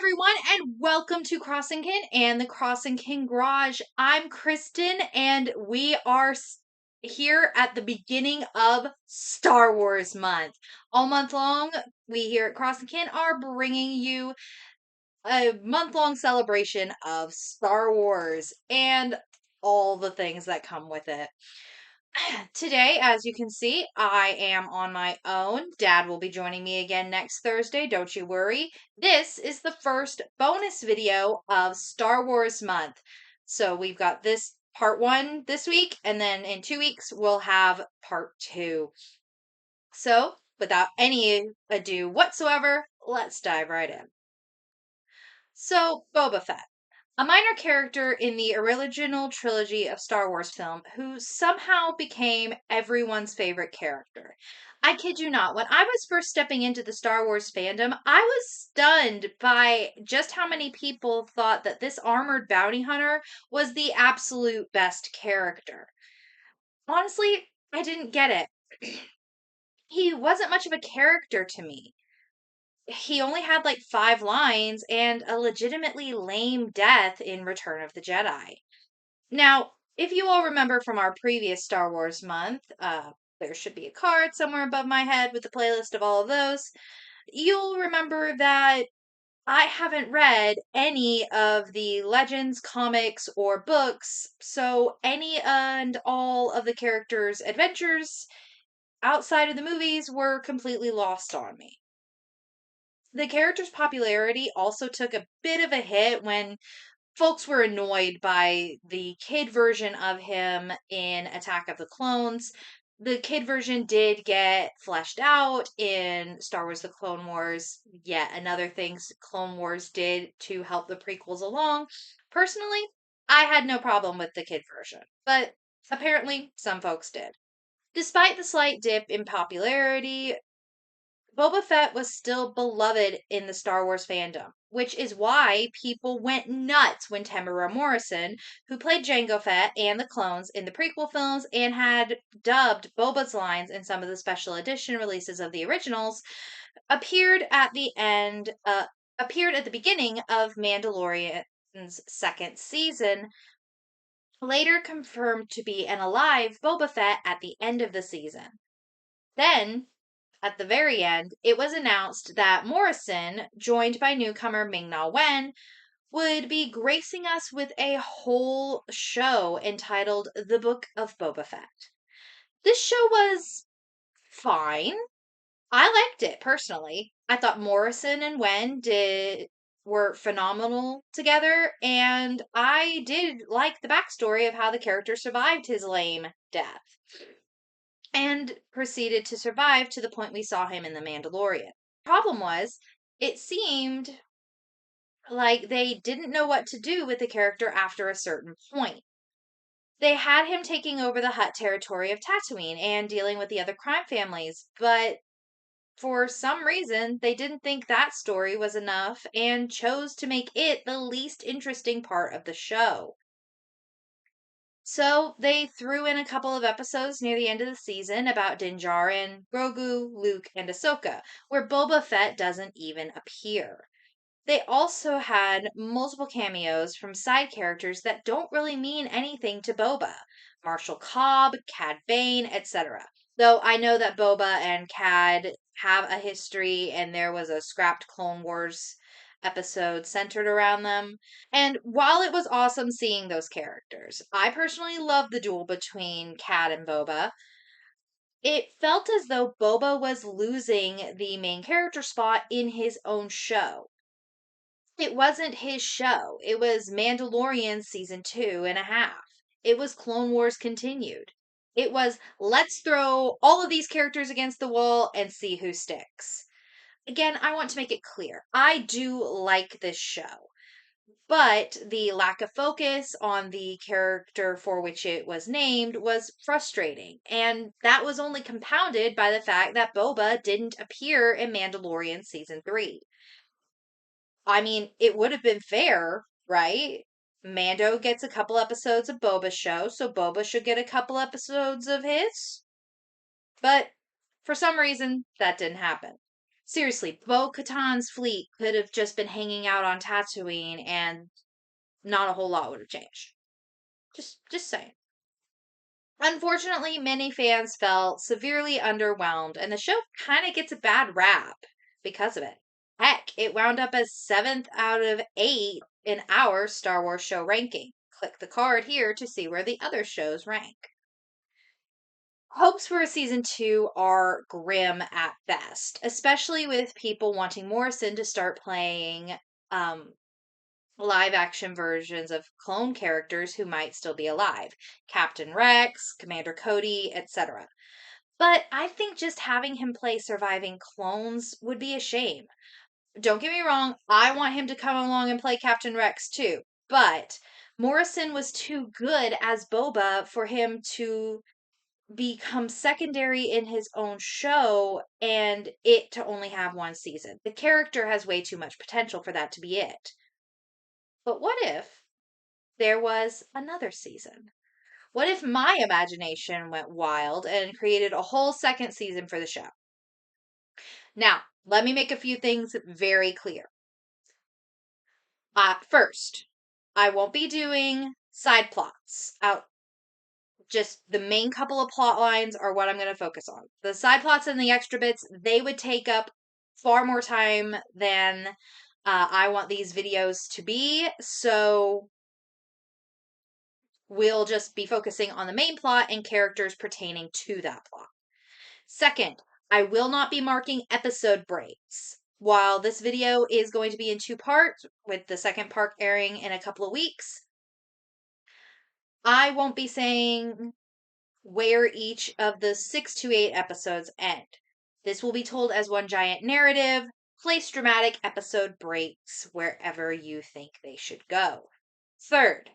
everyone, and welcome to Crossing Kin and the Crossing Kin Garage. I'm Kristen, and we are here at the beginning of Star Wars month. All month long, we here at Crossing Kin are bringing you a month-long celebration of Star Wars and all the things that come with it. Today, as you can see, I am on my own. Dad will be joining me again next Thursday, don't you worry. This is the first bonus video of Star Wars month. So we've got this part 1 this week, and then in 2 weeks we'll have part 2. So, without any ado whatsoever, let's dive right in. So, Boba Fett. A minor character in the original trilogy of Star Wars film who somehow became everyone's favorite character. I kid you not, when I was first stepping into the Star Wars fandom, I was stunned by just how many people thought that this armored bounty hunter was the absolute best character. Honestly, I didn't get it. He wasn't much of a character to me. He only had like 5 lines and a legitimately lame death in Return of the Jedi. Now, if you all remember from our previous Star Wars month, there should be a card somewhere above my head with the playlist of all of those. You'll remember that I haven't read any of the Legends, comics, or books, so any and all of the characters' adventures outside of the movies were completely lost on me. The character's popularity also took a bit of a hit when folks were annoyed by the kid version of him in Attack of the Clones. The kid version did get fleshed out in Star Wars The Clone Wars, yet another thing Clone Wars did to help the prequels along. Personally, I had no problem with the kid version, but apparently some folks did. Despite the slight dip in popularity, Boba Fett was still beloved in the Star Wars fandom, which is why people went nuts when Temuera Morrison, who played Jango Fett and the clones in the prequel films and had dubbed Boba's lines in some of the special edition releases of the originals, appeared at the beginning of Mandalorian's second season, later confirmed to be an alive Boba Fett at the end of the season. Then, at the very end, it was announced that Morrison, joined by newcomer Ming-Na Wen, would be gracing us with a whole show entitled The Book of Boba Fett. This show was fine. I liked it personally. I thought Morrison and Wen were phenomenal together, and I did like the backstory of how the character survived his lame death and proceeded to survive to the point we saw him in The Mandalorian. Problem was, it seemed like they didn't know what to do with the character after a certain point. They had him taking over the Hutt territory of Tatooine and dealing with the other crime families, but for some reason, they didn't think that story was enough and chose to make it the least interesting part of the show. So they threw in a couple of episodes near the end of the season about Din Djarin, Grogu, Luke, and Ahsoka, where Boba Fett doesn't even appear. They also had multiple cameos from side characters that don't really mean anything to Boba. Marshall Cobb, Cad Bane, etc. Though I know that Boba and Cad have a history and there was a scrapped Clone Wars episode centered around them. And while it was awesome seeing those characters, I personally loved the duel between Cad and Boba. It felt as though Boba was losing the main character spot in his own show. It wasn't his show. It was Mandalorian season 2.5. It was Clone Wars continued. It was let's throw all of these characters against the wall and see who sticks. Again, I want to make it clear. I do like this show, but the lack of focus on the character for which it was named was frustrating, and that was only compounded by the fact that Boba didn't appear in Mandalorian season 3. I mean, it would have been fair, right? Mando gets a couple episodes of Boba's show, so Boba should get a couple episodes of his. But for some reason, that didn't happen. Seriously, Bo-Katan's fleet could have just been hanging out on Tatooine and not a whole lot would have changed. Just saying. Unfortunately, many fans felt severely underwhelmed, and the show kind of gets a bad rap because of it. Heck, it wound up as 7th out of 8 in our Star Wars show ranking. Click the card here to see where the other shows rank. Hopes for a season 2 are grim at best, especially with people wanting Morrison to start playing live action versions of clone characters who might still be alive. Captain Rex, Commander Cody, etc. But I think just having him play surviving clones would be a shame. Don't get me wrong, I want him to come along and play Captain Rex too. But Morrison was too good as Boba for him to become secondary in his own show and it to only have one season. The character has way too much potential for that to be it. But what if there was another season? What if my imagination went wild and created a whole second season for the show? Now, let me make a few things very clear. First, I won't be doing side plots. Just the main couple of plot lines are what I'm going to focus on. The side plots and the extra bits, they would take up far more time than I want these videos to be. So we'll just be focusing on the main plot and characters pertaining to that plot. Second, I will not be marking episode breaks. While this video is going to be in 2 parts, with the second part airing in a couple of weeks, I won't be saying where each of the 6 to 8 episodes end. This will be told as one giant narrative. Place dramatic episode breaks wherever you think they should go. Third,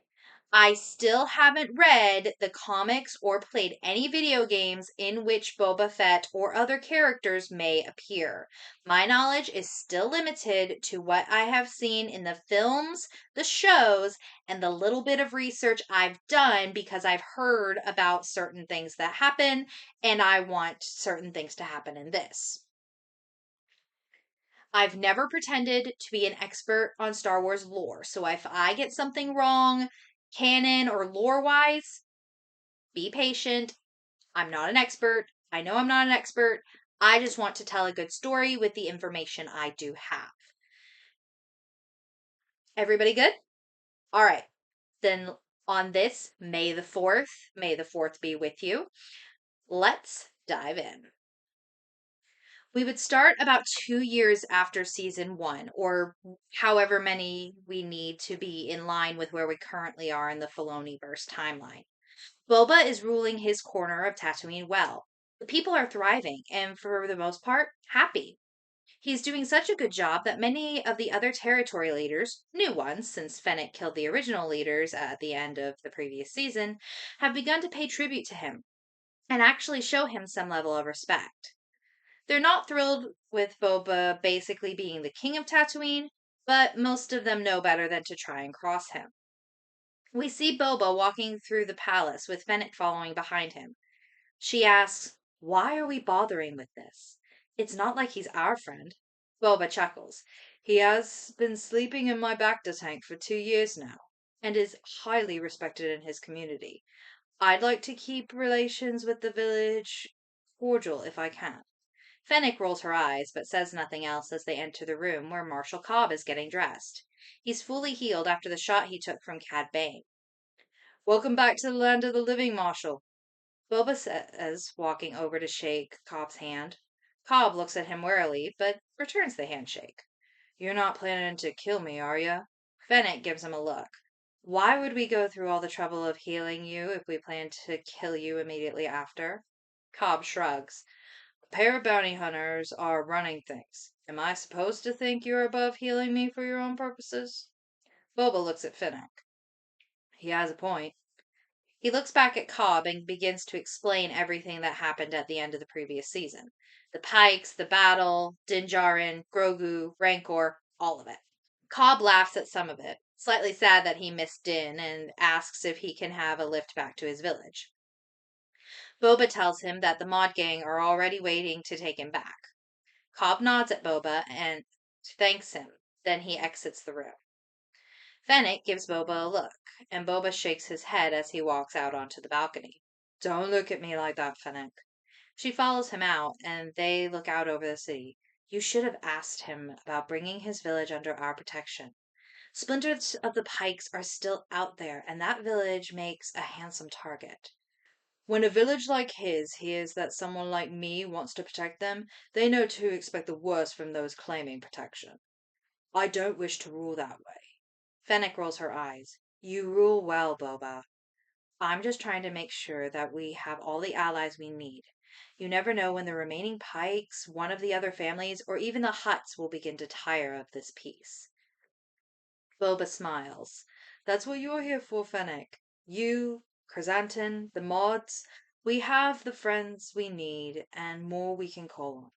I still haven't read the comics or played any video games in which Boba Fett or other characters may appear. My knowledge is still limited to what I have seen in the films, the shows, and the little bit of research I've done because I've heard about certain things that happen and I want certain things to happen in this. I've never pretended to be an expert on Star Wars lore, so if I get something wrong, canon or lore wise, be patient. I'm not an expert. I know I'm not an expert. I just want to tell a good story with the information I do have. Everybody good? All right. Then on this May the 4th be with you. Let's dive in. We would start about 2 years after season 1, or however many we need to be in line with where we currently are in the Filoniverse timeline. Boba is ruling his corner of Tatooine well. The people are thriving, and for the most part, happy. He's doing such a good job that many of the other territory leaders, new ones since Fennec killed the original leaders at the end of the previous season, have begun to pay tribute to him and actually show him some level of respect. They're not thrilled with Boba basically being the king of Tatooine, but most of them know better than to try and cross him. We see Boba walking through the palace with Fennec following behind him. She asks, "Why are we bothering with this? It's not like he's our friend." Boba chuckles. "He has been sleeping in my bacta tank for 2 years now, and is highly respected in his community. I'd like to keep relations with the village cordial if I can." Fennec rolls her eyes, but says nothing else as they enter the room where Marshal Cobb is getting dressed. He's fully healed after the shot he took from Cad Bane. "Welcome back to the land of the living, Marshal," Boba says, walking over to shake Cobb's hand. Cobb looks at him warily, but returns the handshake. "You're not planning to kill me, are you?" Fennec gives him a look. "Why would we go through all the trouble of healing you if we plan to kill you immediately after?" Cobb shrugs. "A pair of bounty hunters are running things. Am I supposed to think you're above healing me for your own purposes?" Boba looks at Fennec. He has a point. He looks back at Cobb and begins to explain everything that happened at the end of the previous season. The Pikes, the battle, Din Djarin, Grogu, Rancor, all of it. Cobb laughs at some of it, slightly sad that he missed Din, and asks if he can have a lift back to his village. Boba tells him that the Mod Gang are already waiting to take him back. Cobb nods at Boba and thanks him. Then he exits the room. Fennec gives Boba a look, and Boba shakes his head as he walks out onto the balcony. Don't look at me like that, Fennec. She follows him out, and they look out over the city. You should have asked him about bringing his village under our protection. Splinters of the pikes are still out there, and that village makes a handsome target. When a village like his hears that someone like me wants to protect them, they know to expect the worst from those claiming protection. I don't wish to rule that way. Fennec rolls her eyes. You rule well, Boba. I'm just trying to make sure that we have all the allies we need. You never know when the remaining pikes, one of the other families, or even the Hutts will begin to tire of this peace. Boba smiles. That's what you're here for, Fennec. You, Chrysanthemum, the mods, we have the friends we need and more we can call on.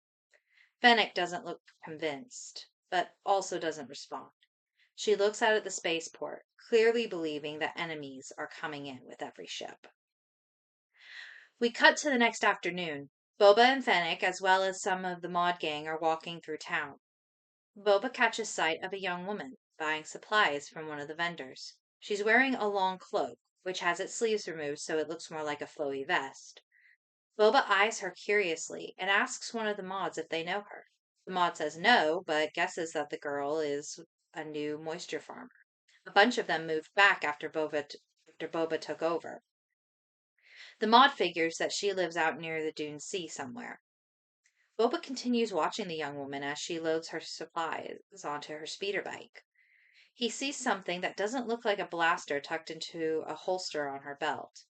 Fennec doesn't look convinced, but also doesn't respond. She looks out at the spaceport, clearly believing that enemies are coming in with every ship. We cut to the next afternoon. Boba and Fennec, as well as some of the mod gang, are walking through town. Boba catches sight of a young woman buying supplies from one of the vendors. She's wearing a long cloak, which has its sleeves removed so it looks more like a flowy vest. Boba eyes her curiously and asks one of the mods if they know her. The mod says no, but guesses that the girl is a new moisture farmer. A bunch of them moved back after Boba took over. The mod figures that she lives out near the Dune Sea somewhere. Boba continues watching the young woman as she loads her supplies onto her speeder bike. He sees something that doesn't look like a blaster tucked into a holster on her belt.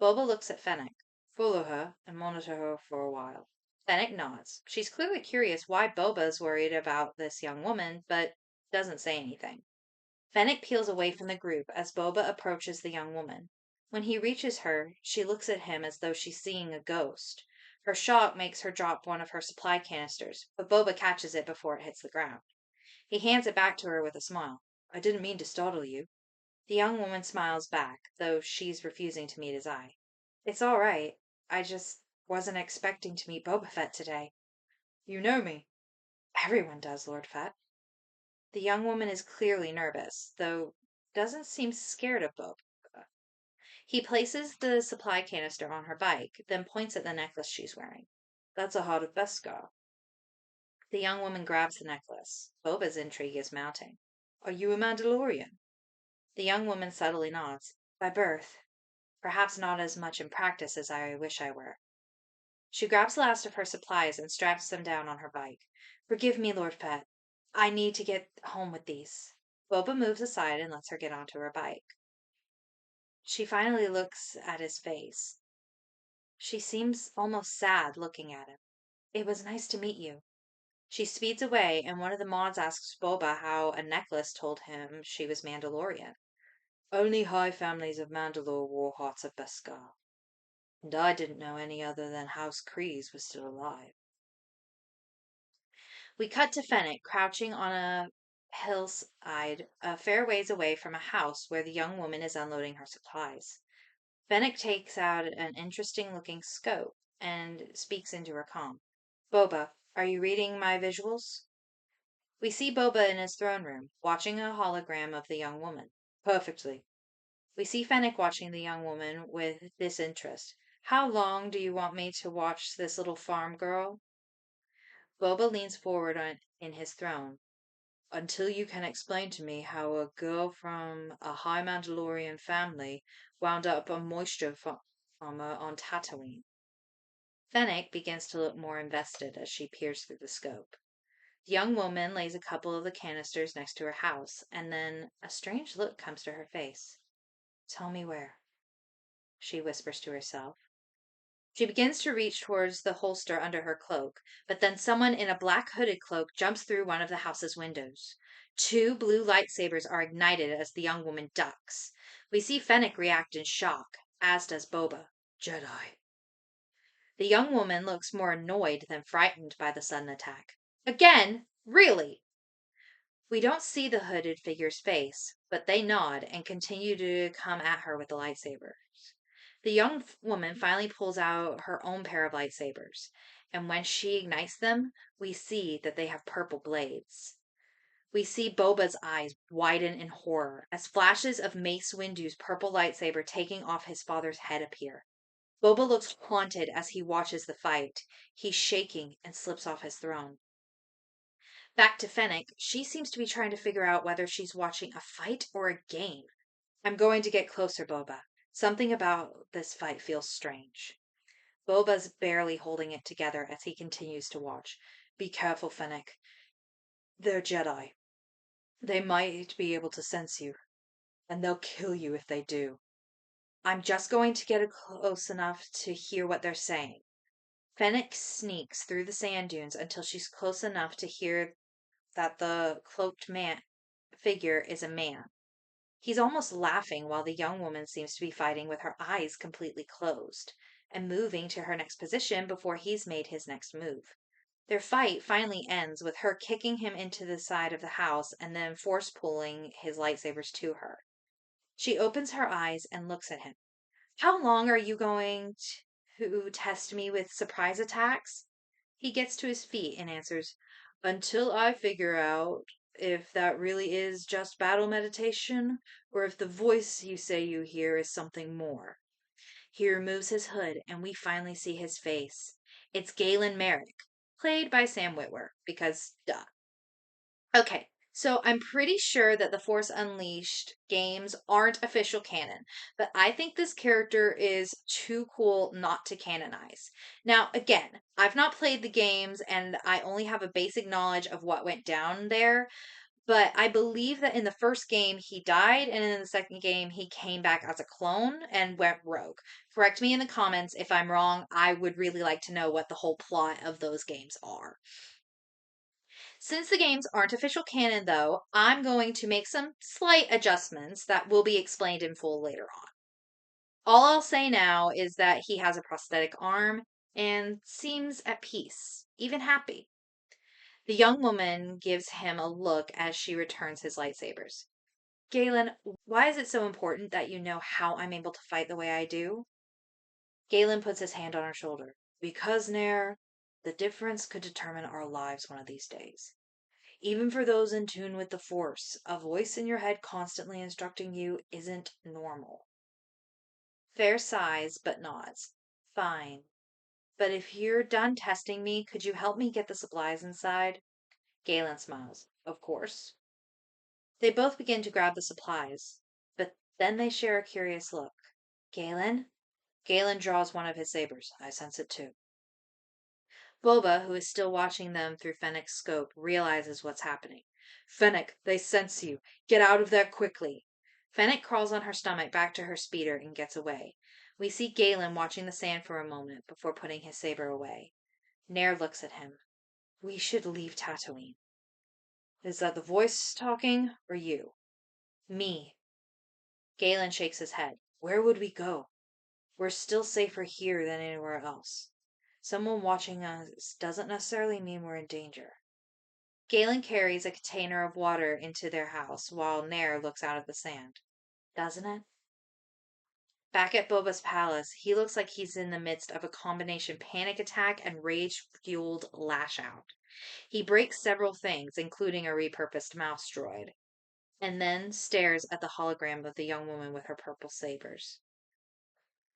Boba looks at Fennec. Follow her and monitor her for a while. Fennec nods. She's clearly curious why Boba is worried about this young woman, but doesn't say anything. Fennec peels away from the group as Boba approaches the young woman. When he reaches her, she looks at him as though she's seeing a ghost. Her shock makes her drop one of her supply canisters, but Boba catches it before it hits the ground. He hands it back to her with a smile. I didn't mean to startle you. The young woman smiles back, though she's refusing to meet his eye. It's all right. I just wasn't expecting to meet Boba Fett today. You know me. Everyone does, Lord Fett. The young woman is clearly nervous, though doesn't seem scared of Boba. He places the supply canister on her bike, then points at the necklace she's wearing. That's a heart of Beskar. The young woman grabs the necklace. Boba's intrigue is mounting. Are you a Mandalorian? The young woman subtly nods. By birth. Perhaps not as much in practice as I wish I were. She grabs the last of her supplies and straps them down on her bike. Forgive me, Lord Fett. I need to get home with these. Boba moves aside and lets her get onto her bike. She finally looks at his face. She seems almost sad looking at him. It was nice to meet you. She speeds away, and one of the mods asks Boba how a necklace told him she was Mandalorian. Only high families of Mandalore wore hearts of Beskar. And I didn't know any other than House Kryze was still alive. We cut to Fennec crouching on a hillside a fair ways away from a house where the young woman is unloading her supplies. Fennec takes out an interesting looking scope and speaks into her comm. Boba, are you reading my visuals? We see Boba in his throne room, watching a hologram of the young woman. Perfectly. We see Fennec watching the young woman with disinterest. How long do you want me to watch this little farm girl? Boba leans forward in his throne. Until you can explain to me how a girl from a high Mandalorian family wound up a moisture farmer on Tatooine. Fennec begins to look more invested as she peers through the scope. The young woman lays a couple of the canisters next to her house, and then a strange look comes to her face. Tell me where, she whispers to herself. She begins to reach towards the holster under her cloak, but then someone in a black hooded cloak jumps through one of the house's windows. Two blue lightsabers are ignited as the young woman ducks. We see Fennec react in shock, as does Boba. Jedi. The young woman looks more annoyed than frightened by the sudden attack. Again? Really? We don't see the hooded figure's face, but they nod and continue to come at her with the lightsabers. The young woman finally pulls out her own pair of lightsabers, and when she ignites them, we see that they have purple blades. We see Boba's eyes widen in horror as flashes of Mace Windu's purple lightsaber taking off his father's head appear. Boba looks haunted as he watches the fight. He's shaking and slips off his throne. Back to Fennec, she seems to be trying to figure out whether she's watching a fight or a game. I'm going to get closer, Boba. Something about this fight feels strange. Boba's barely holding it together as he continues to watch. Be careful, Fennec. They're Jedi. They might be able to sense you, and they'll kill you if they do. I'm just going to get close enough to hear what they're saying. Fennec sneaks through the sand dunes until she's close enough to hear that the cloaked man figure is a man. He's almost laughing while the young woman seems to be fighting with her eyes completely closed and moving to her next position before he's made his next move. Their fight finally ends with her kicking him into the side of the house and then force pulling his lightsabers to her. She opens her eyes and looks at him. How long are you going to test me with surprise attacks? He gets to his feet and answers, until I figure out if that really is just battle meditation or if the voice you say you hear is something more. He removes his hood and we finally see his face. It's Galen Merrick, played by Sam Witwer, because duh. Okay, so I'm pretty sure that the Force Unleashed games aren't official canon, but I think this character is too cool not to canonize. Now, again, I've not played the games and I only have a basic knowledge of what went down there, but I believe that in the first game he died, and in the second game he came back as a clone and went rogue. Correct me in the comments if I'm wrong. I would really like to know what the whole plot of those games are. Since the games aren't official canon, though, I'm going to make some slight adjustments that will be explained in full later on. All I'll say now is that he has a prosthetic arm and seems at peace, even happy. The young woman gives him a look as she returns his lightsabers. Galen, why is it so important that you know how I'm able to fight the way I do? Galen puts his hand on her shoulder. Because, Nair, the difference could determine our lives one of these days. Even for those in tune with the Force, a voice in your head constantly instructing you isn't normal. Fair sighs, but nods. Fine. But if you're done testing me, could you help me get the supplies inside? Galen smiles. Of course. They both begin to grab the supplies, but then they share a curious look. Galen? Galen draws one of his sabers. I sense it too. Boba, who is still watching them through Fennec's scope, realizes what's happening. Fennec, they sense you. Get out of there quickly. Fennec crawls on her stomach back to her speeder and gets away. We see Galen watching the sand for a moment before putting his saber away. Nair looks at him. We should leave Tatooine. Is that the voice talking, or you? Me. Galen shakes his head. Where would we go? We're still safer here than anywhere else. Someone watching us doesn't necessarily mean we're in danger. Galen carries a container of water into their house while Nair looks out at the sand. Doesn't it? Back at Boba's palace, he looks like he's in the midst of a combination panic attack and rage-fueled lash-out. He breaks several things, including a repurposed mouse droid, and then stares at the hologram of the young woman with her purple sabers,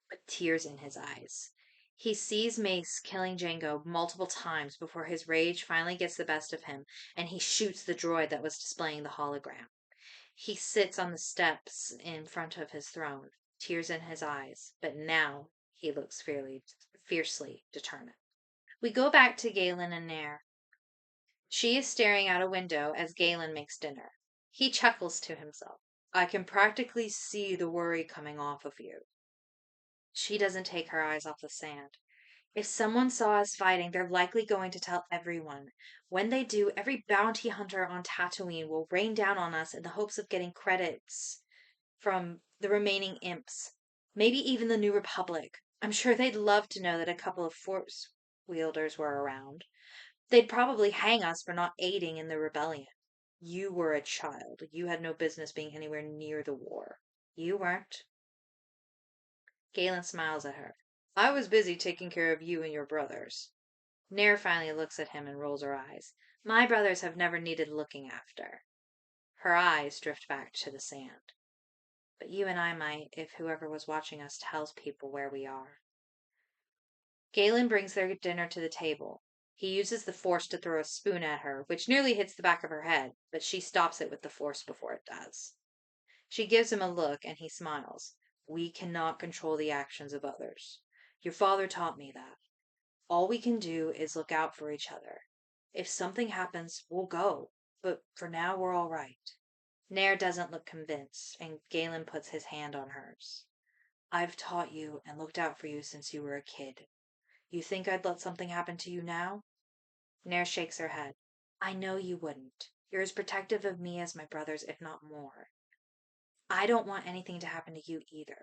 with tears in his eyes. He sees Mace killing Jango multiple times before his rage finally gets the best of him, and he shoots the droid that was displaying the hologram. He sits on the steps in front of his throne, tears in his eyes, but now he looks fiercely determined. We go back to Galen and Nair. She is staring out a window as Galen makes dinner. He chuckles to himself. I can practically see the worry coming off of you. She doesn't take her eyes off the sand. If someone saw us fighting, they're likely going to tell everyone. When they do, every bounty hunter on Tatooine will rain down on us in the hopes of getting credits from the remaining imps. Maybe even the New Republic. I'm sure they'd love to know that a couple of Force wielders were around. They'd probably hang us for not aiding in the rebellion. You were a child. You had no business being anywhere near the war. You weren't. Galen smiles at her. I was busy taking care of you and your brothers. Nair finally looks at him and rolls her eyes. My brothers have never needed looking after. Her eyes drift back to the sand. But you and I might if whoever was watching us tells people where we are. Galen brings their dinner to the table. He uses the force to throw a spoon at her, which nearly hits the back of her head, but she stops it with the force before it does. She gives him a look, and he smiles. We cannot control the actions of others. Your father taught me that. All we can do is look out for each other. If something happens, we'll go, but for now we're all right. Nair doesn't look convinced, and Galen puts his hand on hers. I've taught you and looked out for you since you were a kid. You think I'd let something happen to you now? Nair shakes her head. I know you wouldn't. You're as protective of me as my brothers, if not more. I don't want anything to happen to you either.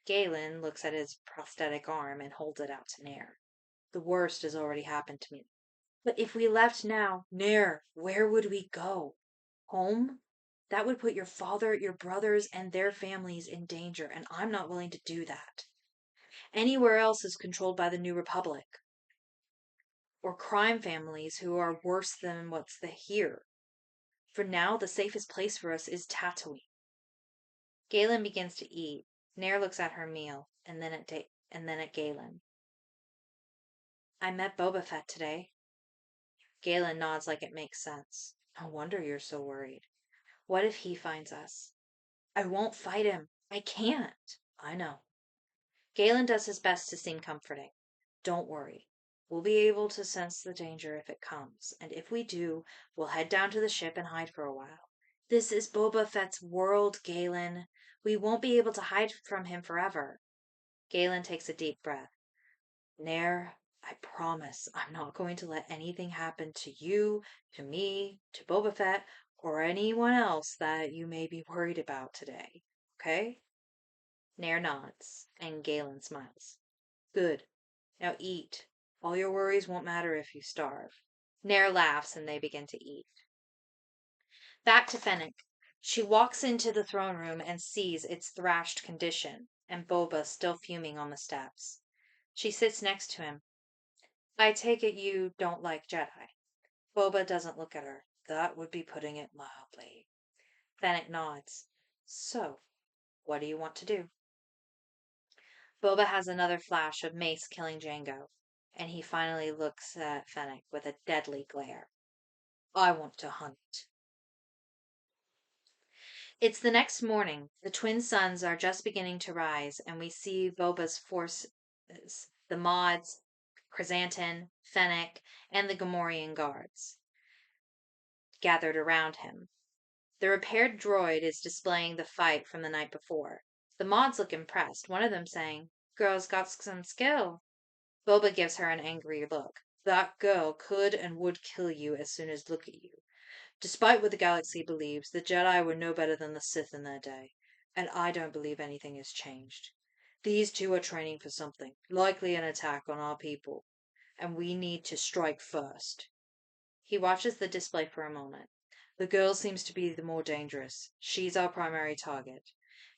Galen looks at his prosthetic arm and holds it out to Nair. The worst has already happened to me. But if we left now, Nair, where would we go? Home? That would put your father, your brothers, and their families in danger, and I'm not willing to do that. Anywhere else is controlled by the New Republic, or crime families who are worse than what's here. For now, the safest place for us is Tatooine. Galen begins to eat. Nair looks at her meal, and then at Galen. I met Boba Fett today. Galen nods like it makes sense. No wonder you're so worried. What if he finds us? I won't fight him. I can't. I know. Galen does his best to seem comforting. Don't worry. We'll be able to sense the danger if it comes, and if we do, we'll head down to the ship and hide for a while. This is Boba Fett's world, Galen. We won't be able to hide from him forever. Galen takes a deep breath. Nair, I promise I'm not going to let anything happen to you, to me, to Boba Fett, or anyone else that you may be worried about today. Okay? Nair nods, and Galen smiles. Good. Now eat. All your worries won't matter if you starve. Nair laughs, and they begin to eat. Back to Fennec. She walks into the throne room and sees its thrashed condition, and Boba still fuming on the steps. She sits next to him. I take it you don't like Jedi. Boba doesn't look at her. That would be putting it mildly. Fennec nods. So, what do you want to do? Boba has another flash of Mace killing Jango, and he finally looks at Fennec with a deadly glare. I want to hunt. It's the next morning. The twin suns are just beginning to rise, and we see Boba's forces, the Mods, Chrysanthemum, Fennec, and the Gamorrean guards, gathered around him. The repaired droid is displaying the fight from the night before. The Mods look impressed, one of them saying, Girl's got some skill. Boba gives her an angry look. That girl could and would kill you as soon as look at you. Despite what the galaxy believes, the Jedi were no better than the Sith in their day, and I don't believe anything has changed. These two are training for something, likely an attack on our people, and we need to strike first. He watches the display for a moment. The girl seems to be the more dangerous. She's our primary target.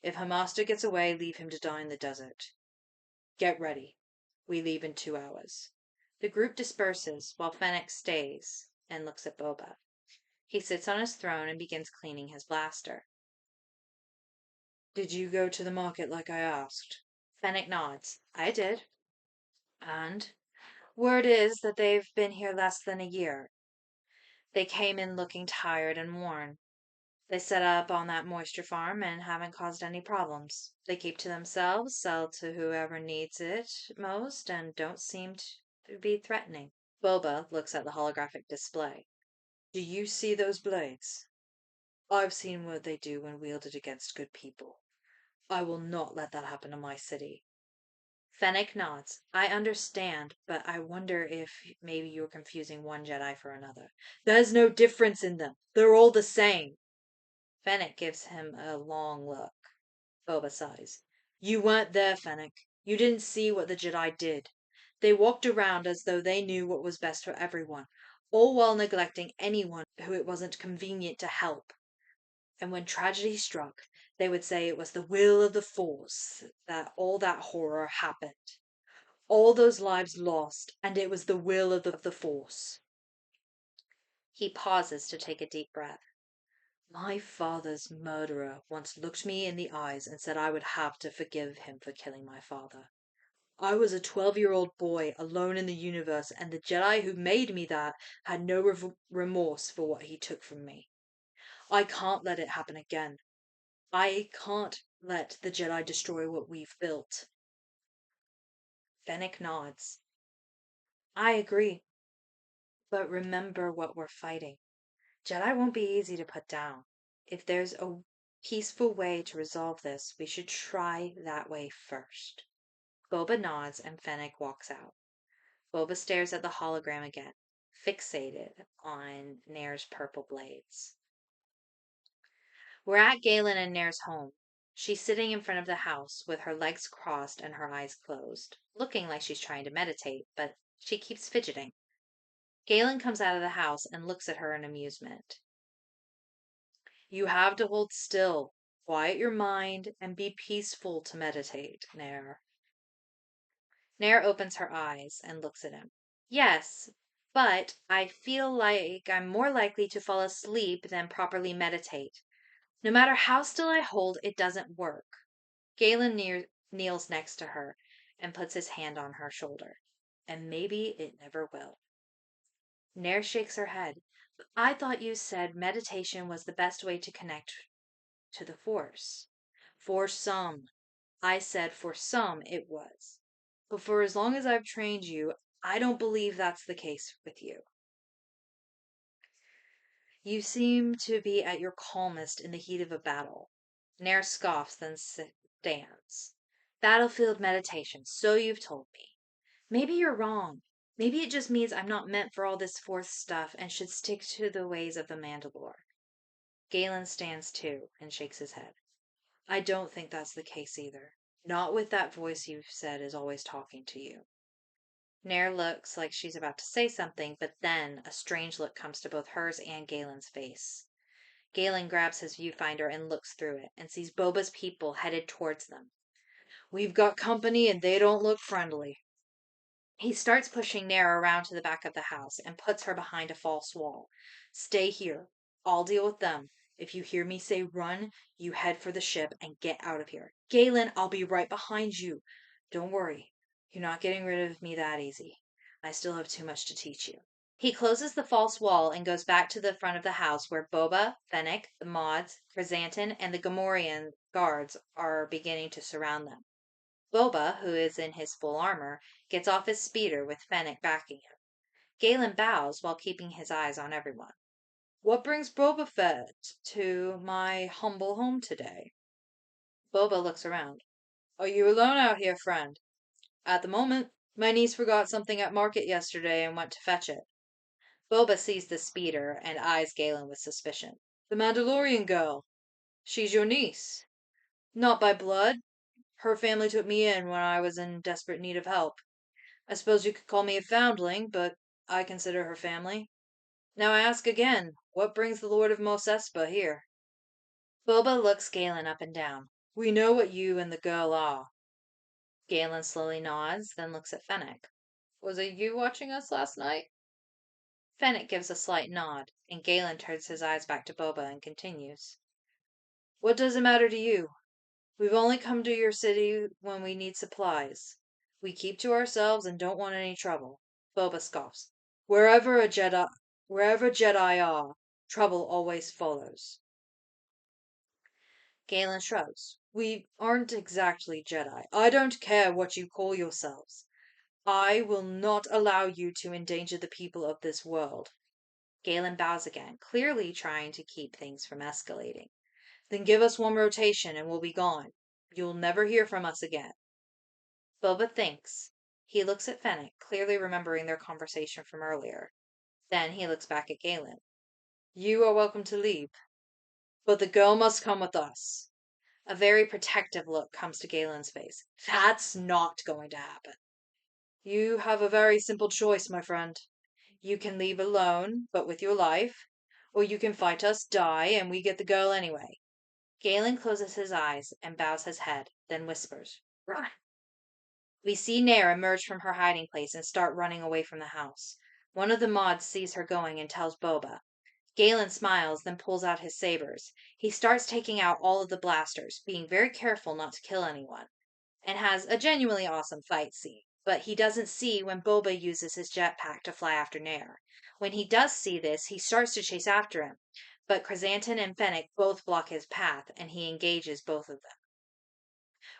If her master gets away, leave him to die in the desert. Get ready. We leave in 2 hours. The group disperses while Fennec stays and looks at Boba. He sits on his throne and begins cleaning his blaster. Did you go to the market like I asked? Fennec nods. I did. And? Word is that they've been here less than a year. They came in looking tired and worn. They set up on that moisture farm and haven't caused any problems. They keep to themselves, sell to whoever needs it most, and don't seem to be threatening. Boba looks at the holographic display. Do you see those blades? I've seen what they do when wielded against good people. I will not let that happen to my city. Fennec nods. I understand, but I wonder if maybe you're confusing one Jedi for another. There's no difference in them. They're all the same. Fennec gives him a long look. Boba sighs. You weren't there, Fennec. You didn't see what the Jedi did. They walked around as though they knew what was best for everyone, all while neglecting anyone who it wasn't convenient to help. And when tragedy struck, they would say it was the will of the Force that all that horror happened. All those lives lost, and it was the will of the Force. He pauses to take a deep breath. My father's murderer once looked me in the eyes and said I would have to forgive him for killing my father. I was a 12-year-old boy alone in the universe, and the Jedi who made me that had no remorse for what he took from me. I can't let it happen again. I can't let the Jedi destroy what we've built. Fennec nods. I agree. But remember what we're fighting. Jedi won't be easy to put down. If there's a peaceful way to resolve this, we should try that way first. Boba nods and Fennec walks out. Boba stares at the hologram again, fixated on Nair's purple blades. We're at Galen and Nair's home. She's sitting in front of the house with her legs crossed and her eyes closed, looking like she's trying to meditate, but she keeps fidgeting. Galen comes out of the house and looks at her in amusement. You have to hold still, quiet your mind, and be peaceful to meditate, Nair. Nair opens her eyes and looks at him. Yes, but I feel like I'm more likely to fall asleep than properly meditate. No matter how still I hold, it doesn't work. Galen kneels next to her and puts his hand on her shoulder. And maybe it never will. Nair shakes her head. I thought you said meditation was the best way to connect to the Force. For some. I said for some it was. But for as long as I've trained you, I don't believe that's the case with you. You seem to be at your calmest in the heat of a battle. Nair scoffs, then stands. Battlefield meditation, so you've told me. Maybe you're wrong. Maybe it just means I'm not meant for all this Force stuff and should stick to the ways of the Mandalore. Galen stands too and shakes his head. I don't think that's the case either. Not with that voice you've said is always talking to you. Nair looks like she's about to say something, but then a strange look comes to both hers and Galen's face. Galen grabs his viewfinder and looks through it and sees Boba's people headed towards them. We've got company and they don't look friendly. He starts pushing Nair around to the back of the house and puts her behind a false wall. Stay here. I'll deal with them. If you hear me say run, you head for the ship and get out of here. Galen, I'll be right behind you. Don't worry. You're not getting rid of me that easy. I still have too much to teach you. He closes the false wall and goes back to the front of the house where Boba, Fennec, the Mods, Chrysanthemum, and the Gamorrean guards are beginning to surround them. Boba, who is in his full armor, gets off his speeder with Fennec backing him. Galen bows while keeping his eyes on everyone. What brings Boba Fett to my humble home today? Boba looks around. Are you alone out here, friend? At the moment. My niece forgot something at market yesterday and went to fetch it. Boba sees the speeder and eyes Galen with suspicion. The Mandalorian girl. She's your niece. Not by blood. Her family took me in when I was in desperate need of help. I suppose you could call me a foundling, but I consider her family. Now I ask again, what brings the Lord of Mos Espa here? Boba looks Galen up and down. We know what you and the girl are. Galen slowly nods, then looks at Fennec. Was it you watching us last night? Fennec gives a slight nod, and Galen turns his eyes back to Boba and continues. What does it matter to you? We've only come to your city when we need supplies. We keep to ourselves and don't want any trouble. Boba scoffs. Wherever Jedi are, trouble always follows. Galen shrugs. We aren't exactly Jedi. I don't care what you call yourselves. I will not allow you to endanger the people of this world. Galen bows again, clearly trying to keep things from escalating. Then give us one rotation and we'll be gone. You'll never hear from us again. Boba thinks. He looks at Fennec, clearly remembering their conversation from earlier. Then he looks back at Galen. You are welcome to leave, but the girl must come with us. A very protective look comes to Galen's face. That's not going to happen. You have a very simple choice, my friend. You can leave alone, but with your life, Or you can fight us, die, and we get the girl anyway. Galen closes his eyes and bows his head, then whispers, Run. We see Nair emerge from her hiding place and start running away from the house. One of the mods sees her going and tells Boba. Galen smiles, then pulls out his sabers. He starts taking out all of the blasters, being very careful not to kill anyone, and has a genuinely awesome fight scene. But he doesn't see when Boba uses his jetpack to fly after Nair. When he does see this, he starts to chase after him, but Chrysanthemum and Fennec both block his path, and he engages both of them.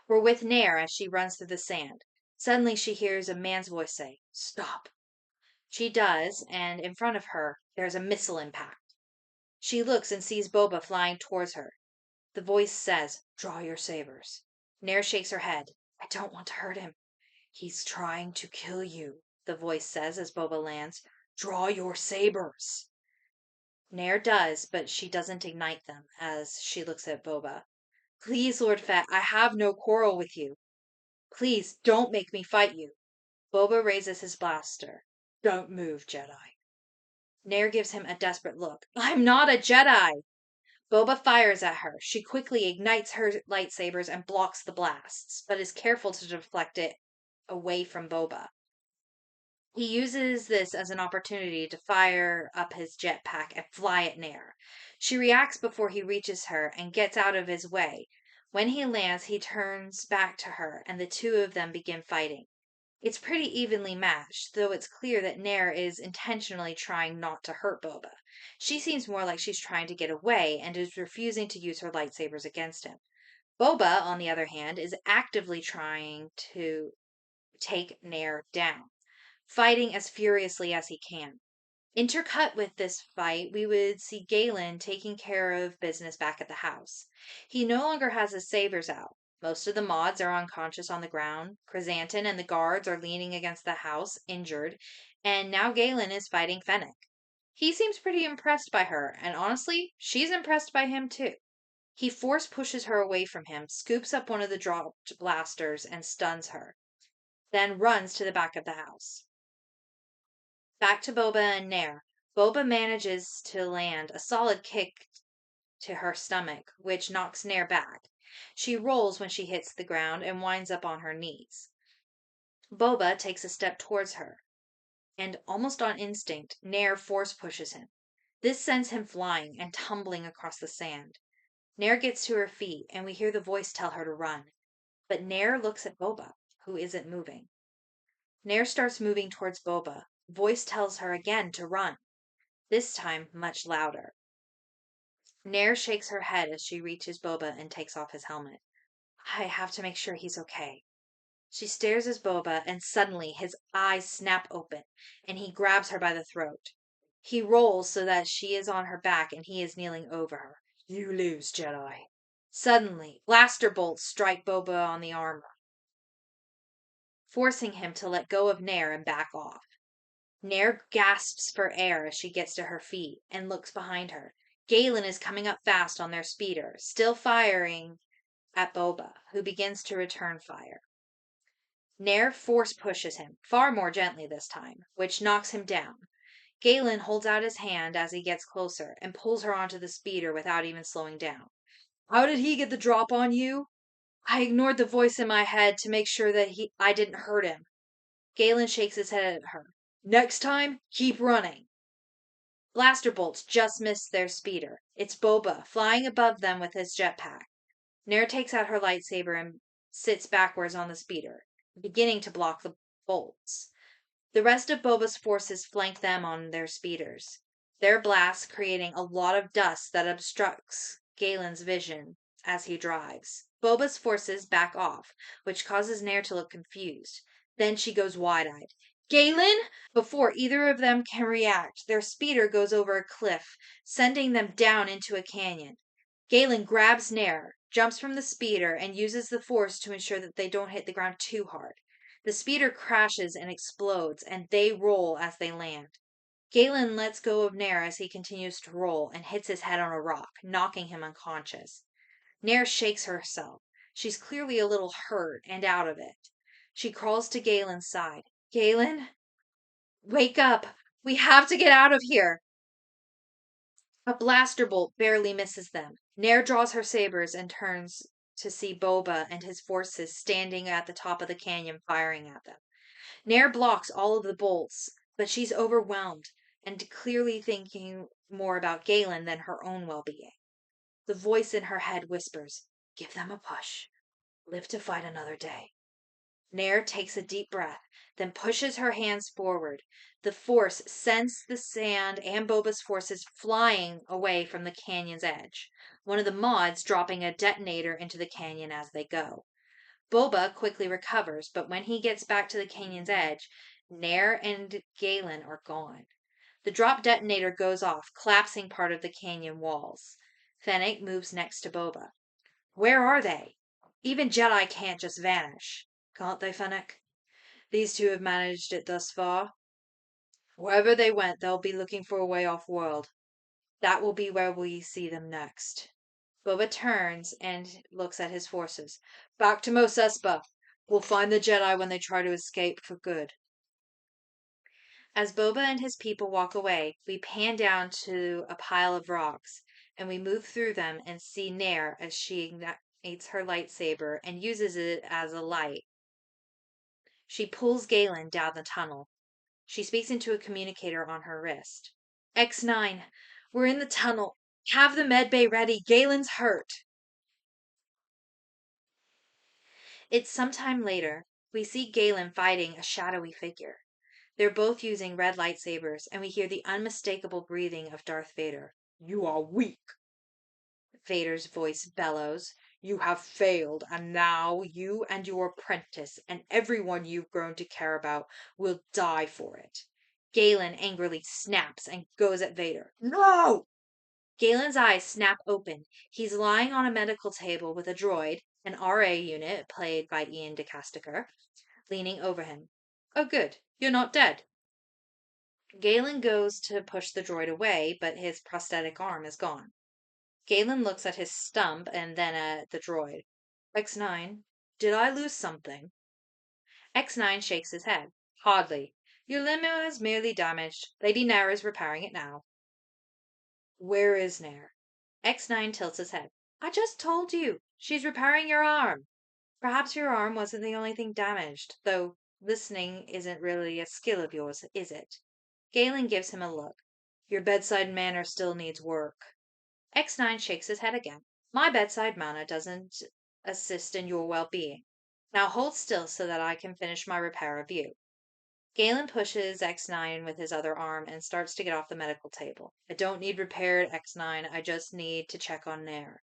We're with Nair as she runs through the sand. Suddenly she hears a man's voice say, Stop. She does, and in front of her, there's a missile impact. She looks and sees Boba flying towards her. The voice says, Draw your sabers. Nair shakes her head. I don't want to hurt him. He's trying to kill you, the voice says as Boba lands. Draw your sabers. Nair does, but she doesn't ignite them as she looks at Boba. Please, Lord Fett, I have no quarrel with you. Please, don't make me fight you. Boba raises his blaster. Don't move, Jedi. Nair gives him a desperate look. I'm not a Jedi! Boba fires at her. She quickly ignites her lightsabers and blocks the blasts, but is careful to deflect it away from Boba. He uses this as an opportunity to fire up his jetpack and fly at Nair. She reacts before he reaches her and gets out of his way. When he lands, he turns back to her, and the two of them begin fighting. It's pretty evenly matched, though it's clear that Nair is intentionally trying not to hurt Boba. She seems more like she's trying to get away and is refusing to use her lightsabers against him. Boba, on the other hand, is actively trying to take Nair down, fighting as furiously as he can. Intercut with this fight, we would see Galen taking care of business back at the house. He no longer has his sabers out. Most of the mods are unconscious on the ground. Chrysanthemum and the guards are leaning against the house, injured, and now Galen is fighting Fennec. He seems pretty impressed by her, and honestly, she's impressed by him too. He force pushes her away from him, scoops up one of the dropped blasters, and stuns her, then runs to the back of the house. Back to Boba and Nair. Boba manages to land a solid kick to her stomach, which knocks Nair back. She rolls when she hits the ground and winds up on her knees. Boba takes a step towards her, and almost on instinct, Nair force pushes him. This sends him flying and tumbling across the sand. Nair gets to her feet, and we hear the voice tell her to run. But Nair looks at Boba, who isn't moving. Nair starts moving towards Boba. Voice tells her again to run, this time much louder. Nair shakes her head as she reaches Boba and takes off his helmet. I have to make sure he's okay. She stares at Boba, and suddenly his eyes snap open, and he grabs her by the throat. He rolls so that she is on her back and he is kneeling over her. You lose, Jedi. Suddenly, blaster bolts strike Boba on the armor, forcing him to let go of Nair and back off. Nair gasps for air as she gets to her feet and looks behind her. Galen is coming up fast on their speeder, still firing at Boba, who begins to return fire. Nair force pushes him, far more gently this time, which knocks him down. Galen holds out his hand as he gets closer and pulls her onto the speeder without even slowing down. How did he get the drop on you? I ignored the voice in my head to make sure that I didn't hurt him. Galen shakes his head at her. Next time, keep running. Blaster bolts just miss their speeder. It's Boba, flying above them with his jetpack. Nair takes out her lightsaber and sits backwards on the speeder, beginning to block the bolts. The rest of Boba's forces flank them on their speeders, their blasts creating a lot of dust that obstructs Galen's vision as he drives. Boba's forces back off, which causes Nair to look confused. Then she goes wide-eyed. Galen! Before either of them can react, their speeder goes over a cliff, sending them down into a canyon. Galen grabs Nair, jumps from the speeder, and uses the force to ensure that they don't hit the ground too hard. The speeder crashes and explodes, and they roll as they land. Galen lets go of Nair as he continues to roll and hits his head on a rock, knocking him unconscious. Nair shakes herself. She's clearly a little hurt and out of it. She crawls to Galen's side. Galen? Wake up! We have to get out of here! A blaster bolt barely misses them. Nair draws her sabers and turns to see Boba and his forces standing at the top of the canyon firing at them. Nair blocks all of the bolts, but she's overwhelmed and clearly thinking more about Galen than her own well-being. The voice in her head whispers, "Give them a push. Live to fight another day." Nair takes a deep breath, then pushes her hands forward. The force sends the sand and Boba's forces flying away from the canyon's edge, one of the mods dropping a detonator into the canyon as they go. Boba quickly recovers, but when he gets back to the canyon's edge, Nair and Galen are gone. The drop detonator goes off, collapsing part of the canyon walls. Fennec moves next to Boba. "Where are they? Even Jedi can't just vanish." "Can't they, Fennec? These two have managed it thus far. Wherever they went, they'll be looking for a way off-world. That will be where we see them next." Boba turns and looks at his forces. "Back to Mos Espa. We'll find the Jedi when they try to escape for good." As Boba and his people walk away, we pan down to a pile of rocks, and we move through them and see Nair as she ignites her lightsaber and uses it as a light. She pulls Galen down the tunnel. She speaks into a communicator on her wrist. "X9, we're in the tunnel. Have the medbay ready. Galen's hurt." It's sometime later. We see Galen fighting a shadowy figure. They're both using red lightsabers, and we hear the unmistakable breathing of Darth Vader. "You are weak," Vader's voice bellows. "You have failed, and now you and your apprentice and everyone you've grown to care about will die for it." Galen angrily snaps and goes at Vader. "No!" Galen's eyes snap open. He's lying on a medical table with a droid, an RA unit, played by Ian DeCasticker, leaning over him. "Oh, good. You're not dead." Galen goes to push the droid away, but his prosthetic arm is gone. Galen looks at his stump and then at the droid. "X9, did I lose something?" X9 shakes his head. "Hardly. Your limb is merely damaged. Lady Nair is repairing it now." "Where is Nair?" X9 tilts his head. "I just told you. She's repairing your arm. Perhaps your arm wasn't the only thing damaged, though listening isn't really a skill of yours, is it?" Galen gives him a look. "Your bedside manner still needs work." X9 shakes his head again. "My bedside manner doesn't assist in your well-being. Now hold still so that I can finish my repair of you." Galen pushes X9 with his other arm and starts to get off the medical table. "I don't need repaired, X9. I just need to check on Nair."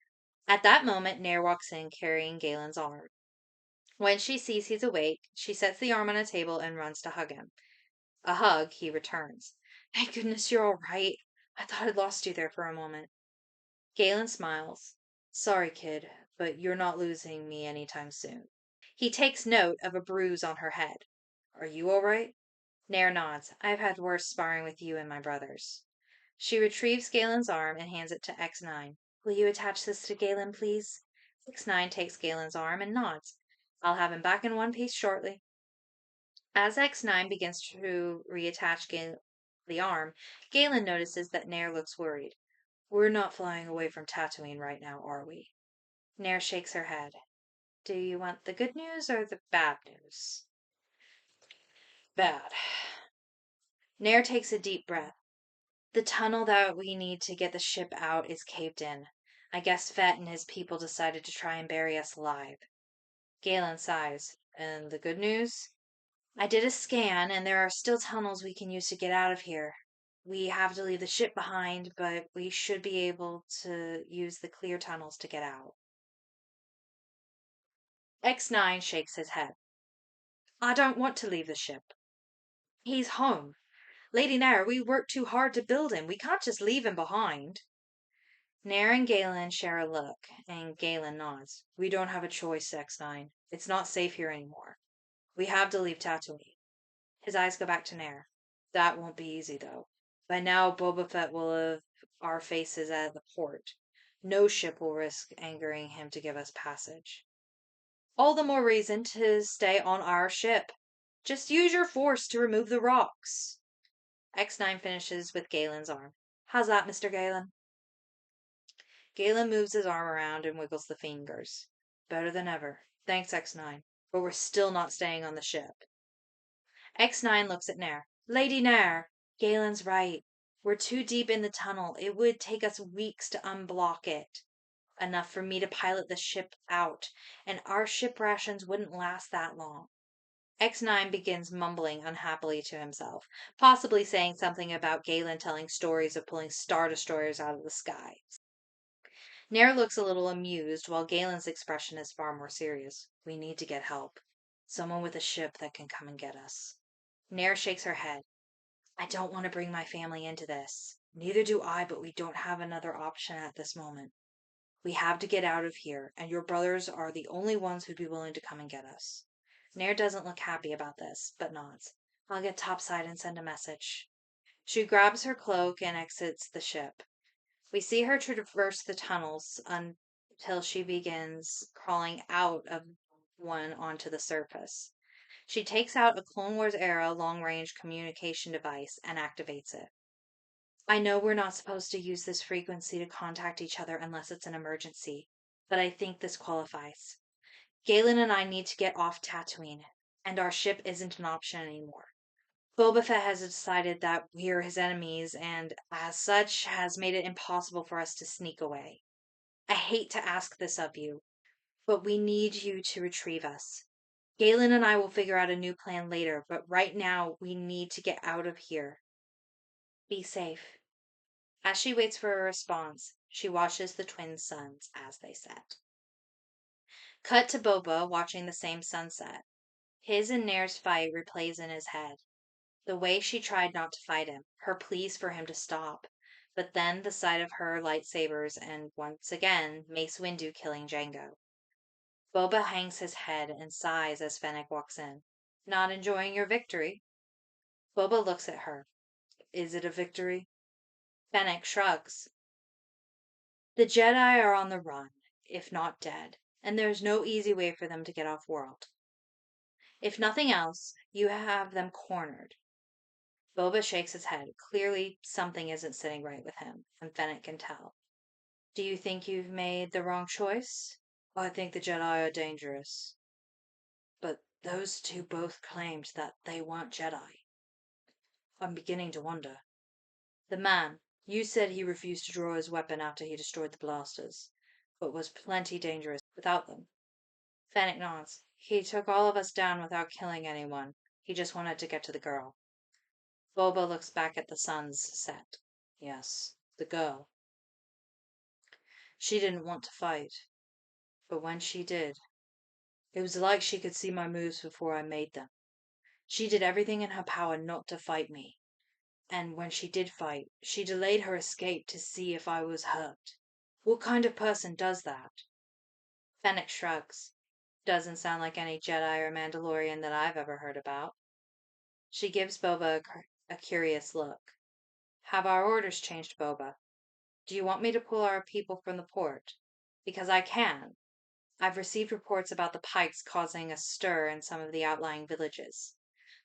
At that moment, Nair walks in carrying Galen's arm. When she sees he's awake, she sets the arm on a table and runs to hug him. A hug he returns. "Thank goodness you're all right. I thought I'd lost you there for a moment." Galen smiles. "Sorry, kid, but you're not losing me anytime soon." He takes note of a bruise on her head. "Are you all right?" Nair nods. "I've had worse sparring with you and my brothers." She retrieves Galen's arm and hands it to X9. "Will you attach this to Galen, please?" X9 takes Galen's arm and nods. "I'll have him back in one piece shortly." As X9 begins to reattach the arm, Galen notices that Nair looks worried. "We're not flying away from Tatooine right now, are we?" Nair shakes her head. "Do you want the good news or the bad news?" "Bad." Nair takes a deep breath. "The tunnel that we need to get the ship out is caved in. I guess Fett and his people decided to try and bury us alive." Galen sighs. "And the good news?" "I did a scan, and there are still tunnels we can use to get out of here. We have to leave the ship behind, but we should be able to use the clear tunnels to get out." X9 shakes his head. "I don't want to leave the ship. He's home. Lady Nair, we worked too hard to build him. We can't just leave him behind." Nair and Galen share a look, and Galen nods. "We don't have a choice, X9. It's not safe here anymore. We have to leave Tatooine." His eyes go back to Nair. "That won't be easy, though. By now, Boba Fett will have our faces at the port. No ship will risk angering him to give us passage." "All the more reason to stay on our ship. Just use your force to remove the rocks." X9 finishes with Galen's arm. "How's that, Mr. Galen?" Galen moves his arm around and wiggles the fingers. Better than ever. Thanks, X9. But we're still not staying on the ship. X9 looks at Nair. Lady Nair, Galen's right. We're too deep in the tunnel. It would take us weeks to unblock it. Enough for me to pilot the ship out, and our ship rations wouldn't last that long. X9 begins mumbling unhappily to himself, possibly saying something about Galen telling stories of pulling Star Destroyers out of the sky. Nair looks a little amused, while Galen's expression is far more serious. We need to get help. Someone with a ship that can come and get us. Nair shakes her head. I don't want to bring my family into this. Neither do I, but we don't have another option at this moment. We have to get out of here, and your brothers are the only ones who'd be willing to come and get us. Nair doesn't look happy about this, but nods. I'll get topside and send a message. She grabs her cloak and exits the ship. We see her traverse the tunnels until she begins crawling out of one onto the surface. She takes out a Clone Wars era long-range communication device and activates it. I know we're not supposed to use this frequency to contact each other unless it's an emergency, but I think this qualifies. Galen and I need to get off Tatooine, and our ship isn't an option anymore. Boba Fett has decided that we're his enemies, and as such, has made it impossible for us to sneak away. I hate to ask this of you, but we need you to retrieve us. Galen and I will figure out a new plan later, but right now we need to get out of here. Be safe. As she waits for a response, she watches the twin suns as they set. Cut to Boba watching the same sunset. His and Nair's fight replays in his head. The way she tried not to fight him, her pleas for him to stop, but then the sight of her lightsabers and, once again, Mace Windu killing Jango. Boba hangs his head and sighs as Fennec walks in. Not enjoying your victory? Boba looks at her. Is it a victory? Fennec shrugs. The Jedi are on the run, if not dead, and there's no easy way for them to get off world. If nothing else, you have them cornered. Boba shakes his head. Clearly, something isn't sitting right with him, and Fennec can tell. Do you think you've made the wrong choice? I think the Jedi are dangerous. But those two both claimed that they weren't Jedi. I'm beginning to wonder. The man, you said he refused to draw his weapon after he destroyed the blasters, but was plenty dangerous without them. Fennec nods. He took all of us down without killing anyone. He just wanted to get to the girl. Boba looks back at the sun's set. Yes, the girl. She didn't want to fight, but when she did, it was like she could see my moves before I made them. She did everything in her power not to fight me, and when she did fight, she delayed her escape to see if I was hurt. What kind of person does that? Fennec shrugs. Doesn't sound like any Jedi or Mandalorian that I've ever heard about. She gives Boba a curious look. Have our orders changed, Boba? Do you want me to pull our people from the port? Because I can. I've received reports about the Pikes causing a stir in some of the outlying villages.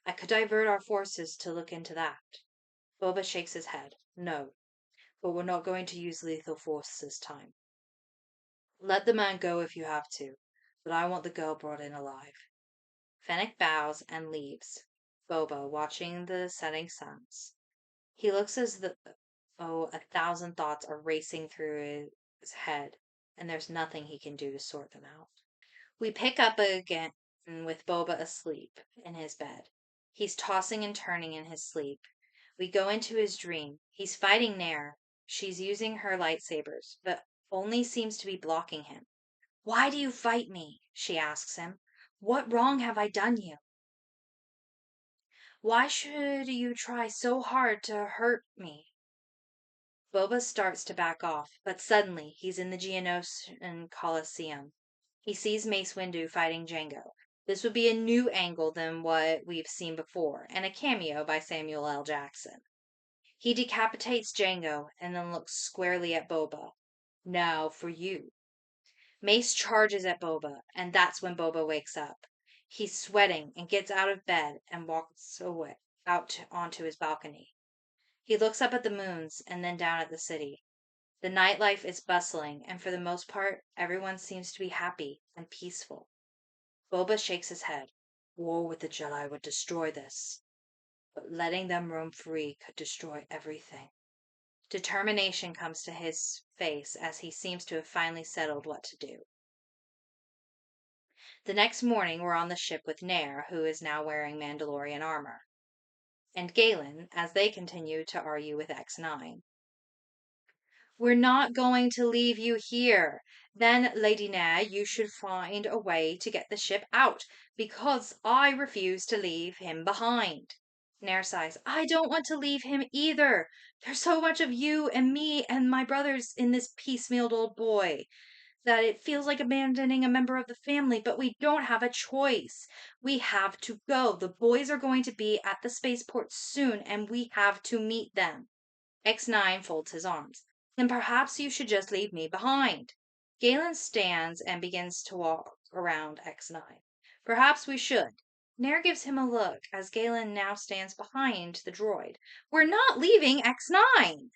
I could divert our forces to look into that. Boba shakes his head. No, but we're not going to use lethal force this time. Let the man go if you have to, but I want the girl brought in alive. Fennec bows and leaves, Boba watching the setting suns. He looks as though 1,000 thoughts are racing through his head, and there's nothing he can do to sort them out. We pick up again with Boba asleep in his bed. He's tossing and turning in his sleep. We go into his dream. He's fighting Nair. She's using her lightsabers, but only seems to be blocking him. Why do you fight me? She asks him. What wrong have I done you? Why should you try so hard to hurt me? Boba starts to back off, but suddenly he's in the Geonosian Coliseum. He sees Mace Windu fighting Jango. This would be a new angle than what we've seen before, and a cameo by Samuel L. Jackson. He decapitates Jango and then looks squarely at Boba. Now for you. Mace charges at Boba, and that's when Boba wakes up. He's sweating and gets out of bed and walks away onto his balcony. He looks up at the moons and then down at the city. The nightlife is bustling, and for the most part, everyone seems to be happy and peaceful. Boba shakes his head. War with the Jedi would destroy this, but letting them roam free could destroy everything. Determination comes to his face as he seems to have finally settled what to do. The next morning, we're on the ship with Nair, who is now wearing Mandalorian armor, and Galen, as they continue to argue with X9. We're not going to leave you here. Then, Lady Nair, you should find a way to get the ship out, because I refuse to leave him behind. Nair sighs, I don't want to leave him either. There's so much of you and me and my brothers in this piecemealed old boy that it feels like abandoning a member of the family, but we don't have a choice. We have to go. The boys are going to be at the spaceport soon, and we have to meet them. X9 folds his arms. Then perhaps you should just leave me behind. Galen stands and begins to walk around X9. Perhaps we should. Nair gives him a look as Galen now stands behind the droid. We're not leaving X9.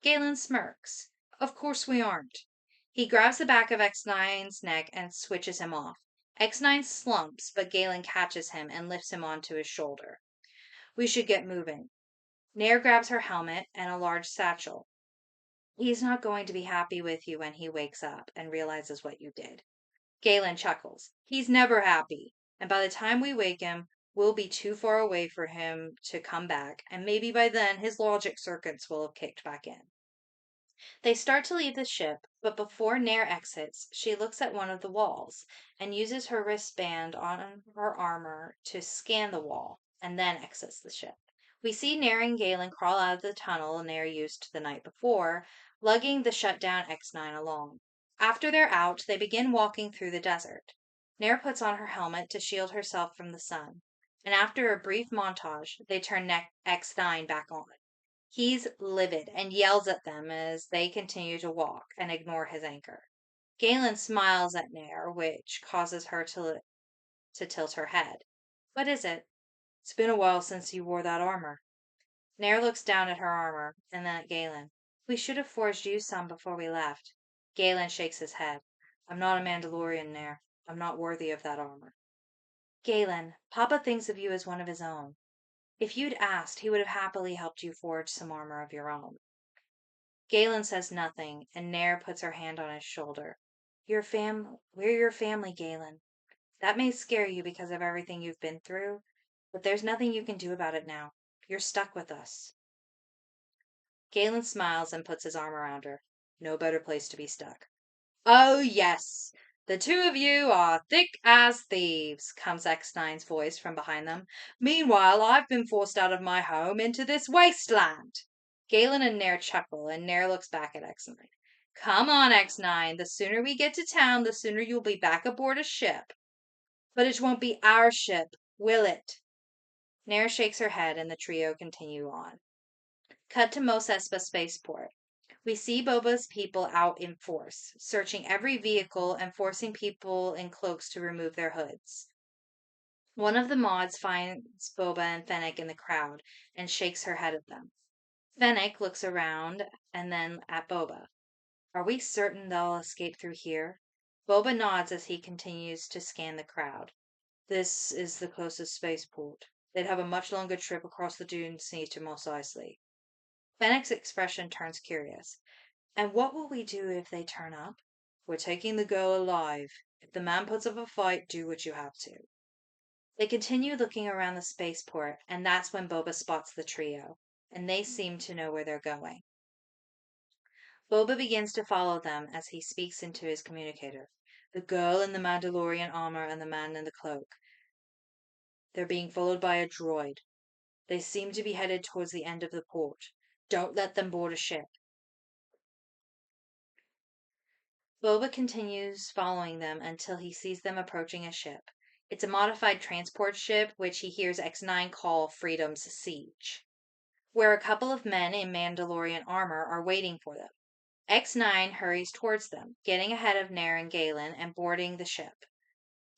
Galen smirks. Of course we aren't. He grabs the back of X9's neck and switches him off. X9 slumps, but Galen catches him and lifts him onto his shoulder. We should get moving. Nair grabs her helmet and a large satchel. He's not going to be happy with you when he wakes up and realizes what you did. Galen chuckles. He's never happy, and by the time we wake him, we'll be too far away for him to come back, and maybe by then his logic circuits will have kicked back in. They start to leave the ship, but before Nair exits, she looks at one of the walls and uses her wristband on her armor to scan the wall, and then exits the ship. We see Nair and Galen crawl out of the tunnel Nair used the night before, lugging the shutdown X9 along. After they're out, they begin walking through the desert. Nair puts on her helmet to shield herself from the sun, and after a brief montage, they turn X9 back on. He's livid and yells at them as they continue to walk and ignore his anchor. Galen smiles at Nair, which causes her to tilt her head. What is it? It's been a while since you wore that armor. Nair looks down at her armor and then at Galen. We should have forged you some before we left. Galen shakes his head. I'm not a Mandalorian, Nair. I'm not worthy of that armor. Galen, Papa thinks of you as one of his own. If you'd asked, he would have happily helped you forge some armor of your own. Galen says nothing, and Nair puts her hand on his shoulder. We're your family, Galen. That may scare you because of everything you've been through, but there's nothing you can do about it now. You're stuck with us. Galen smiles and puts his arm around her. No better place to be stuck. Oh, yes. The two of you are thick as thieves, comes X9's voice from behind them. Meanwhile, I've been forced out of my home into this wasteland. Galen and Nair chuckle, and Nair looks back at X9. Come on, X9. The sooner we get to town, the sooner you'll be back aboard a ship. But it won't be our ship, will it? Nair shakes her head, and the trio continue on. Cut to Mos Espa Spaceport. We see Boba's people out in force, searching every vehicle and forcing people in cloaks to remove their hoods. One of the mods finds Boba and Fennec in the crowd and shakes her head at them. Fennec looks around and then at Boba. Are we certain they'll escape through here? Boba nods as he continues to scan the crowd. This is the closest spaceport. They'd have a much longer trip across the Dune Sea to Mos Eisley. Fennec's expression turns curious. And what will we do if they turn up? We're taking the girl alive. If the man puts up a fight, do what you have to. They continue looking around the spaceport, and that's when Boba spots the trio, and they seem to know where they're going. Boba begins to follow them as he speaks into his communicator. The girl in the Mandalorian armor and the man in the cloak. They're being followed by a droid. They seem to be headed towards the end of the port. Don't let them board a ship. Boba continues following them until he sees them approaching a ship. It's a modified transport ship, which he hears X9 call Freedom's Siege, where a couple of men in Mandalorian armor are waiting for them. X9 hurries towards them, getting ahead of Nair and Galen and boarding the ship.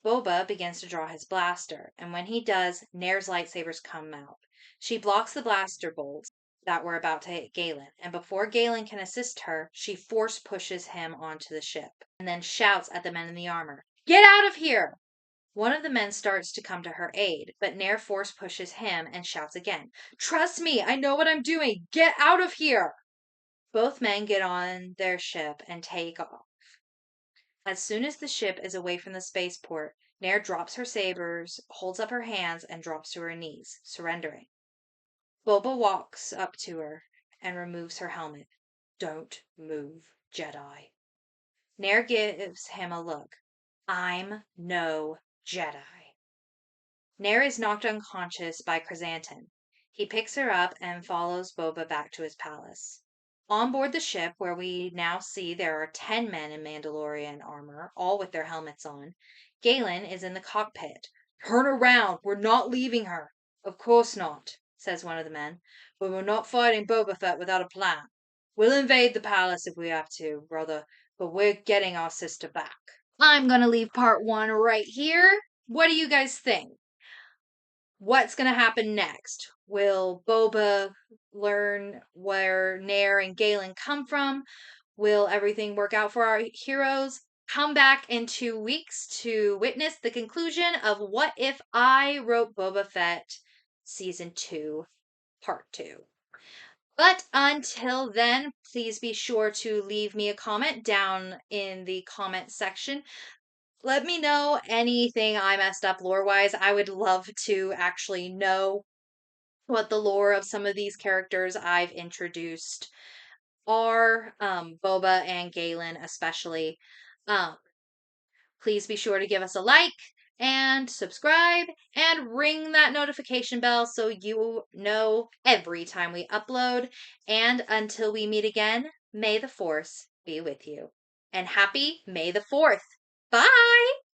Boba begins to draw his blaster, and when he does, Nair's lightsabers come out. She blocks the blaster bolts, that were about to hit Galen, and before Galen can assist her, she force pushes him onto the ship and then shouts at the men in the armor, "Get out of here!" One of the men starts to come to her aid, but Nair force pushes him and shouts again, "Trust me, I know what I'm doing! Get out of here!" Both men get on their ship and take off. As soon as the ship is away from the spaceport, Nair drops her sabers, holds up her hands, and drops to her knees, surrendering. Boba walks up to her and removes her helmet. "Don't move, Jedi." Nair gives him a look. "I'm no Jedi." Nair is knocked unconscious by Chrysanthemum. He picks her up and follows Boba back to his palace. On board the ship, where we now see there are 10 men in Mandalorian armor, all with their helmets on, Galen is in the cockpit. "Turn around! We're not leaving her!" "Of course not," says one of the men, "but we're not fighting Boba Fett without a plan. We'll invade the palace if we have to, brother, but we're getting our sister back." I'm gonna leave part 1 right here. What do you guys think? What's going to happen next? Will Boba learn where Nair and Galen come from? Will everything work out for our heroes? Come back in 2 weeks to witness the conclusion of What If I Wrote Boba Fett Season 2, Part 2. But until then, please be sure to leave me a comment down in the comment section. Let me know anything I messed up lore-wise. I would love to actually know what the lore of some of these characters I've introduced are, Boba and Galen especially. Um, please be sure to give us a like and subscribe and ring that notification bell so you know every time we upload. And until we meet again, may the Force be with you. And happy May the 4th. Bye!